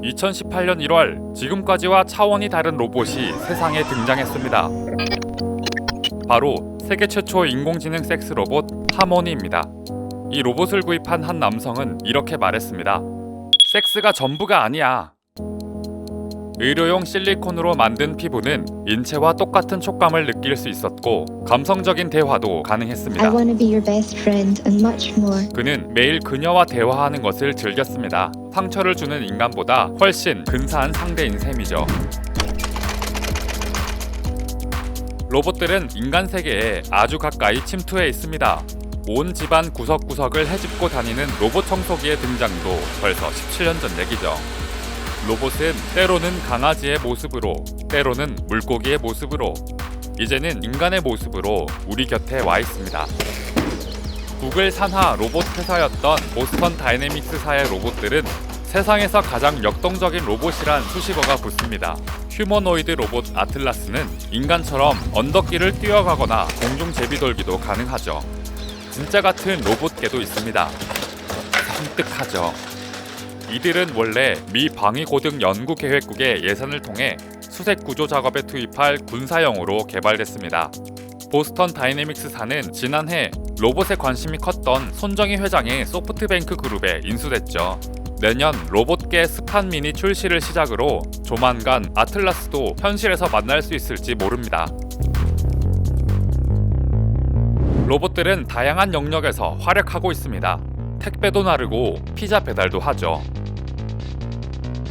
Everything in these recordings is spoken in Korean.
2018년 1월 지금까지와 차원이 다른 로봇이 세상에 등장했습니다. 바로 세계 최초 인공지능 섹스 로봇 하모니입니다. 이 로봇을 구입한 한 남성은 이렇게 말했습니다. 섹스가 전부가 아니야. 의료용 실리콘으로 만든 피부는 인체와 똑같은 촉감을 느낄 수 있었고 감성적인 대화도 가능했습니다. I want to be your best friend and much more. 그는 매일 그녀와 대화하는 것을 즐겼습니다. 상처를 주는 인간보다 훨씬 근사한 상대인 셈이죠. 로봇들은 인간 세계에 아주 가까이 침투해 있습니다. 온 집안 구석구석을 헤집고 다니는 로봇 청소기의 등장도 벌써 17년 전 얘기죠. 로봇은 때로는 강아지의 모습으로, 때로는 물고기의 모습으로, 이제는 인간의 모습으로 우리 곁에 와 있습니다. 구글 산하 로봇 회사였던 보스턴 다이내믹스사의 로봇들은 세상에서 가장 역동적인 로봇이란 수식어가 붙습니다. 휴머노이드 로봇 아틀라스는 인간처럼 언덕길을 뛰어가거나 공중 제비돌기도 가능하죠. 진짜 같은 로봇계도 있습니다. 섬뜩하죠. 이들은 원래 미 방위고등연구계획국의 예산을 통해 수색 구조 작업에 투입할 군사용으로 개발됐습니다. 보스턴 다이내믹스사는 지난해 로봇에 관심이 컸던 손정희 회장의 소프트뱅크 그룹에 인수됐죠. 내년 로봇계 스판 미니 출시를 시작으로 조만간 아틀라스도 현실에서 만날 수 있을지 모릅니다. 로봇들은 다양한 영역에서 활약하고 있습니다. 택배도 나르고 피자 배달도 하죠.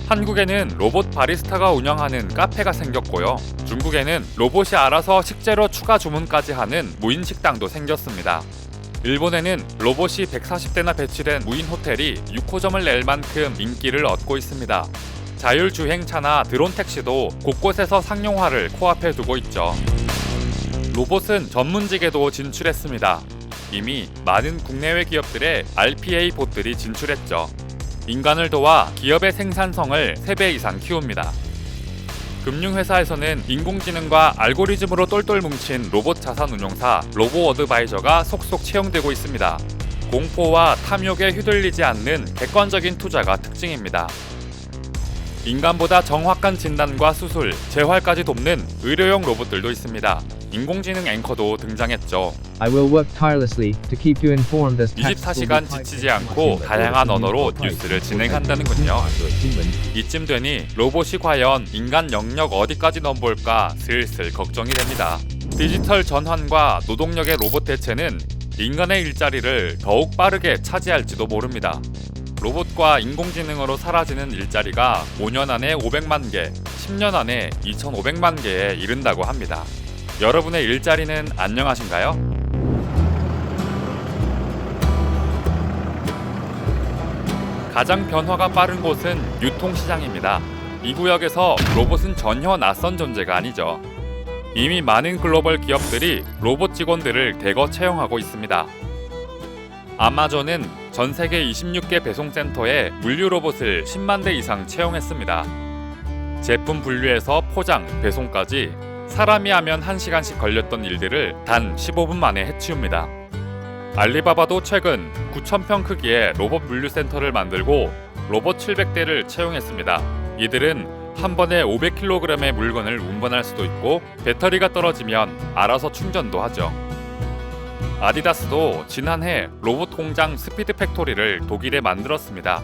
한국에는 로봇 바리스타가 운영하는 카페가 생겼고요. 중국에는 로봇이 알아서 식재료 추가 주문까지 하는 무인 식당도 생겼습니다. 일본에는 로봇이 140대나 배치된 무인 호텔이 6호점을 낼 만큼 인기를 얻고 있습니다. 자율주행차나 드론 택시도 곳곳에서 상용화를 코앞에 두고 있죠. 로봇은 전문직에도 진출했습니다. 이미 많은 국내외 기업들의 RPA 봇들이 진출했죠. 인간을 도와 기업의 생산성을 3배 이상 키웁니다. 금융회사에서는 인공지능과 알고리즘으로 똘똘 뭉친 로봇 자산운용사 로보어드바이저가 속속 채용되고 있습니다. 공포와 탐욕에 휘둘리지 않는 객관적인 투자가 특징입니다. 인간보다 정확한 진단과 수술, 재활까지 돕는 의료용 로봇들도 있습니다. 인공지능 앵커도 등장했죠. I will work tirelessly to keep you informed as 24시간 지치지 않고 다양한 언어로 뉴스를 진행한다는군요. 이쯤 되니 로봇이 과연 인간 영역 어디까지 넘볼까 슬슬 걱정이 됩니다. 디지털 전환과 노동력의 로봇 대체는 인간의 일자리를 더욱 빠르게 차지할지도 모릅니다. 로봇과 인공지능으로 사라지는 일자리가 5년 안에 500만 개, 10년 안에 2,500만 개에 이른다고 합니다. 여러분의 일자리는 안녕하신가요? 가장 변화가 빠른 곳은 유통시장입니다. 이 구역에서 로봇은 전혀 낯선 존재가 아니죠. 이미 많은 글로벌 기업들이 로봇 직원들을 대거 채용하고 있습니다. 아마존은 전 세계 26개 배송센터에 물류 로봇을 10만 대 이상 채용했습니다. 제품 분류에서 포장, 배송까지 사람이 하면 1시간씩 걸렸던 일들을 단 15분 만에 해치웁니다. 알리바바도 최근 9,000평 크기의 로봇 물류센터를 만들고 로봇 700대를 채용했습니다. 이들은 한 번에 500kg의 물건을 운반할 수도 있고 배터리가 떨어지면 알아서 충전도 하죠. 아디다스도 지난해 로봇 공장 스피드 팩토리를 독일에 만들었습니다.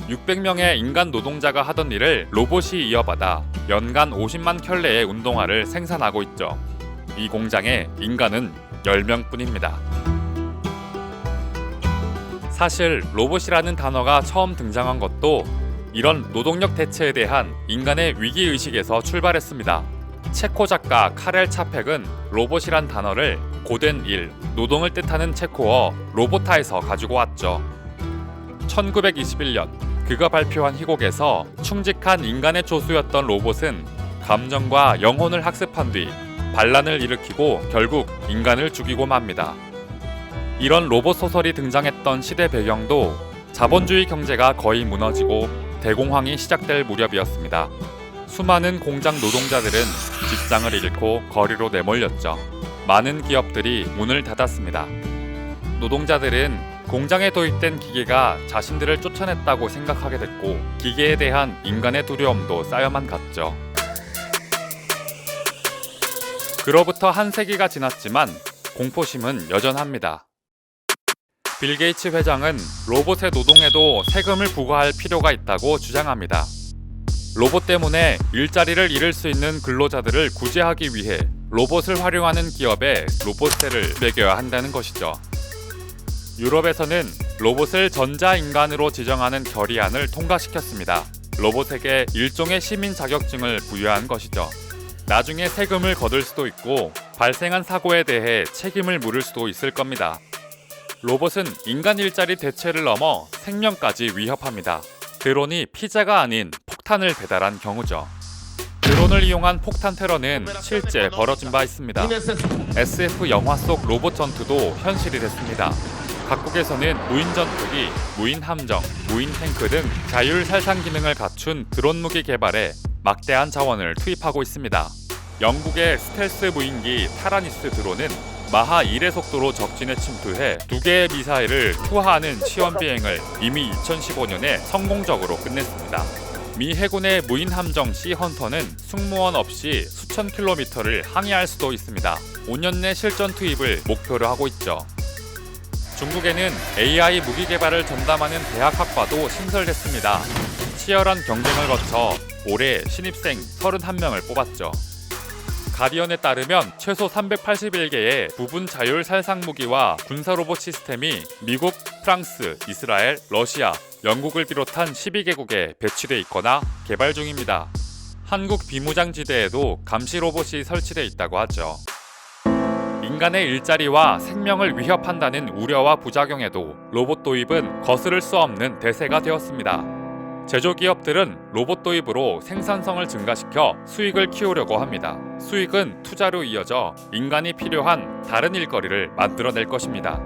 600명의 인간 노동자가 하던 일을 로봇이 이어받아 연간 50만 켤레의 운동화를 생산하고 있죠. 이 공장에 인간은 10명뿐입니다. 사실 로봇이라는 단어가 처음 등장한 것도 이런 노동력 대체에 대한 인간의 위기의식에서 출발했습니다. 체코 작가 카렐 차펙은 로봇이란 단어를 고된 일, 노동을 뜻하는 체코어 로보타에서 가지고 왔죠. 1921년 그가 발표한 희곡에서 충직한 인간의 조수였던 로봇은 감정과 영혼을 학습한 뒤 반란을 일으키고 결국 인간을 죽이고 맙니다. 이런 로봇 소설이 등장했던 시대 배경도 자본주의 경제가 거의 무너지고 대공황이 시작될 무렵이었습니다. 수많은 공장 노동자들은 직장을 잃고 거리로 내몰렸죠. 많은 기업들이 문을 닫았습니다. 노동자들은 공장에 도입된 기계가 자신들을 쫓아냈다고 생각하게 됐고 기계에 대한 인간의 두려움도 쌓여만 갔죠. 그로부터 한 세기가 지났지만 공포심은 여전합니다. 빌 게이츠 회장은 로봇의 노동에도 세금을 부과할 필요가 있다고 주장합니다. 로봇 때문에 일자리를 잃을 수 있는 근로자들을 구제하기 위해 로봇을 활용하는 기업에 로봇세를 매겨야 한다는 것이죠. 유럽에서는 로봇을 전자인간으로 지정하는 결의안을 통과시켰습니다. 로봇에게 일종의 시민 자격증을 부여한 것이죠. 나중에 세금을 거둘 수도 있고 발생한 사고에 대해 책임을 물을 수도 있을 겁니다. 로봇은 인간 일자리 대체를 넘어 생명까지 위협합니다. 드론이 피자가 아닌 폭탄을 배달한 경우죠. 드론을 이용한 폭탄 테러는 실제 벌어진 바 있습니다. SF 영화 속 로봇 전투도 현실이 됐습니다. 각국에서는 무인 전투기, 무인 함정, 무인 탱크 등 자율 살상 기능을 갖춘 드론 무기 개발에 막대한 자원을 투입하고 있습니다. 영국의 스텔스 무인기 타라니스 드론은 마하 1의 속도로 적진에 침투해 2개의 미사일을 투하하는 시험 비행을 이미 2015년에 성공적으로 끝냈습니다. 미 해군의 무인 함정 시 헌터는 승무원 없이 수천 킬로미터를 항해할 수도 있습니다. 5년 내 실전 투입을 목표로 하고 있죠. 중국에는 AI 무기 개발을 전담하는 대학 학과도 신설됐습니다. 치열한 경쟁을 거쳐 올해 신입생 31명을 뽑았죠. 가디언에 따르면 최소 381개의 부분 자율 살상 무기와 군사 로봇 시스템이 미국, 프랑스, 이스라엘, 러시아, 영국을 비롯한 12개국에 배치돼 있거나 개발 중입니다. 한국 비무장지대에도 감시 로봇이 설치돼 있다고 하죠. 인간의 일자리와 생명을 위협한다는 우려와 부작용에도 로봇 도입은 거스를 수 없는 대세가 되었습니다. 제조기업들은 로봇 도입으로 생산성을 증가시켜 수익을 키우려고 합니다. 수익은 투자로 이어져 인간이 필요한 다른 일거리를 만들어낼 것입니다.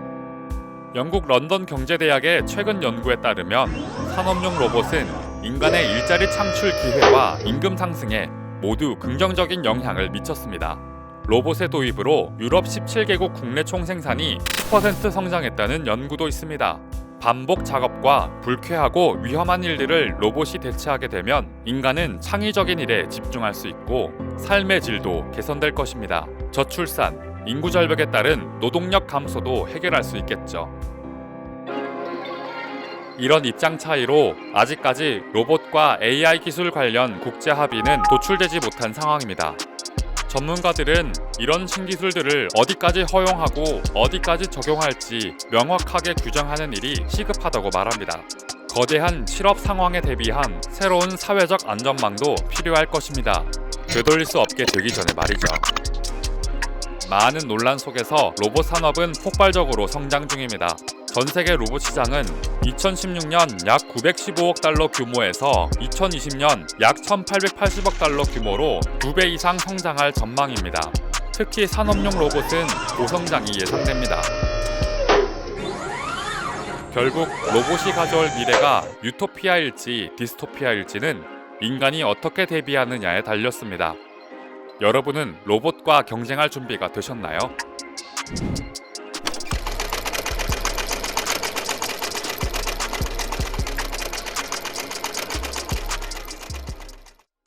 영국 런던 경제대학의 최근 연구에 따르면 산업용 로봇은 인간의 일자리 창출 기회와 임금 상승에 모두 긍정적인 영향을 미쳤습니다. 로봇의 도입으로 유럽 17개국 국내 총생산이 10% 성장했다는 연구도 있습니다. 반복 작업과 불쾌하고 위험한 일들을 로봇이 대체하게 되면 인간은 창의적인 일에 집중할 수 있고 삶의 질도 개선될 것입니다. 저출산, 인구 절벽에 따른 노동력 감소도 해결할 수 있겠죠. 이런 입장 차이로 아직까지 로봇과 AI 기술 관련 국제 합의는 도출되지 못한 상황입니다. 전문가들은 이런 신기술들을 어디까지 허용하고 어디까지 적용할지 명확하게 규정하는 일이 시급하다고 말합니다. 거대한 실업 상황에 대비한 새로운 사회적 안전망도 필요할 것입니다. 되돌릴 수 없게 되기 전에 말이죠. 많은 논란 속에서 로봇 산업은 폭발적으로 성장 중입니다. 전 세계 로봇 시장은 2016년 약 915억 달러 규모에서 2020년 약 1880억 달러 규모로 2배 이상 성장할 전망입니다. 특히 산업용 로봇은 고성장이 예상됩니다. 결국 로봇이 가져올 미래가 유토피아일지 디스토피아일지는 인간이 어떻게 대비하느냐에 달렸습니다. 여러분은 로봇과 경쟁할 준비가 되셨나요?